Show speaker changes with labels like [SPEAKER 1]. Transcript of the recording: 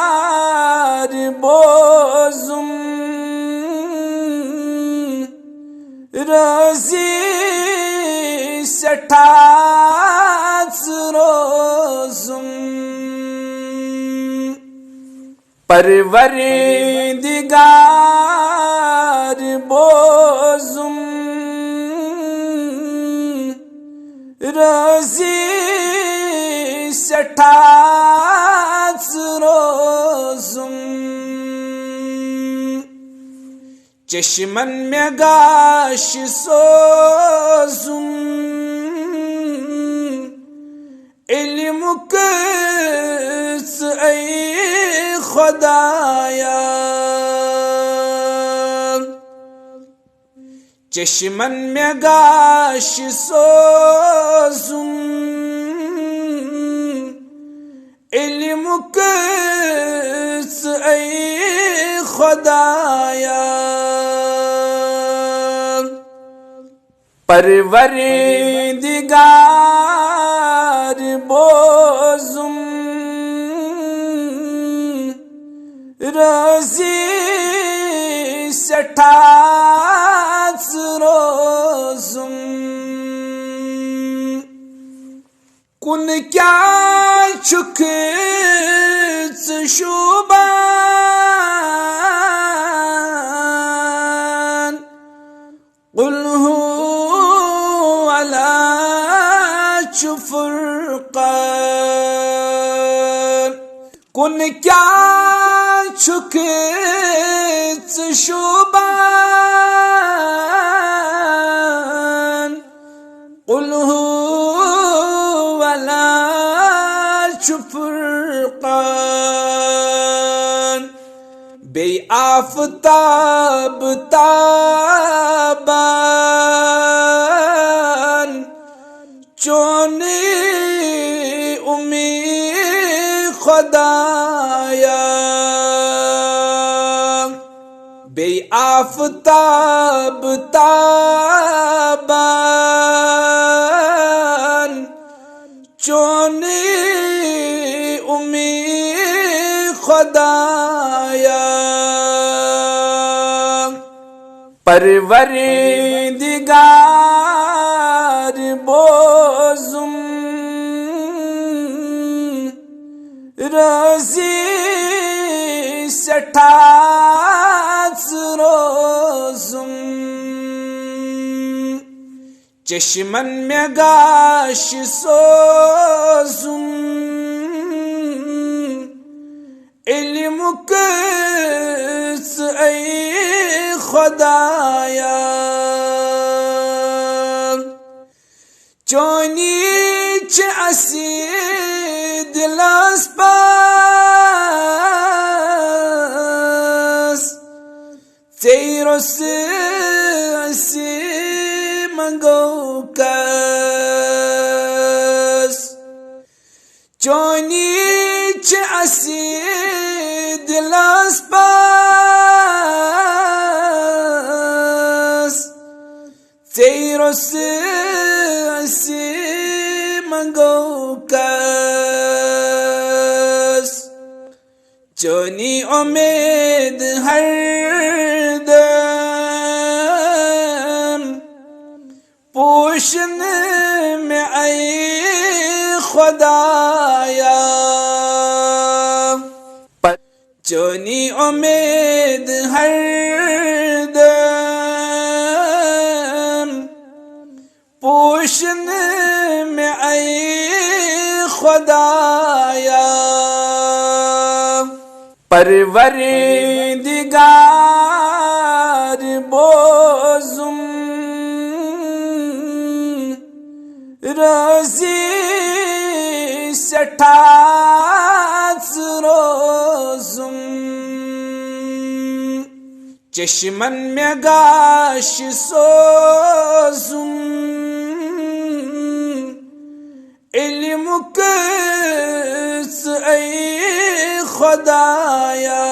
[SPEAKER 1] परवरदिगार बोजुम रोजी सठास रोजुम परवरदिगार बोजुम रोजी सठास रोजुम चश्मन में गाश सोजुम इल्म कस ऐ खुदाया चश्मन में गाश सोजुम इल्म कस ऐ खुदाया परवरदिगार बोजुम रोजी सठास रोजुम कुन क्या चुक शुबान कुल अला चुफुरकान कुन क्या चुक शुबान कुल अला चुफुरकान बे आफताब ताबान चोने उम्मीद खुदाया बे आफताब ताबान चोने उम्मीद खुदाया परवरदिगार बोजुम रोजी सठास रोजुम चश्मन में गाश सोजुम इल्म कस ऐ खुदाया चोनी च असी दिलस पास तेरस असी मंगो कस चोनी च असी दिलस पास तेरस असी मंगो कस चोनी उम्मीद हर दम पोषण में आई खुदाया चोनी उम्मीद हर दम पोषण में आई खुदाया परवरदिगार बोजुम रोजी सठास रोजुम चश्मन में गाश सोजुम इल्म कस ऐ खुदाया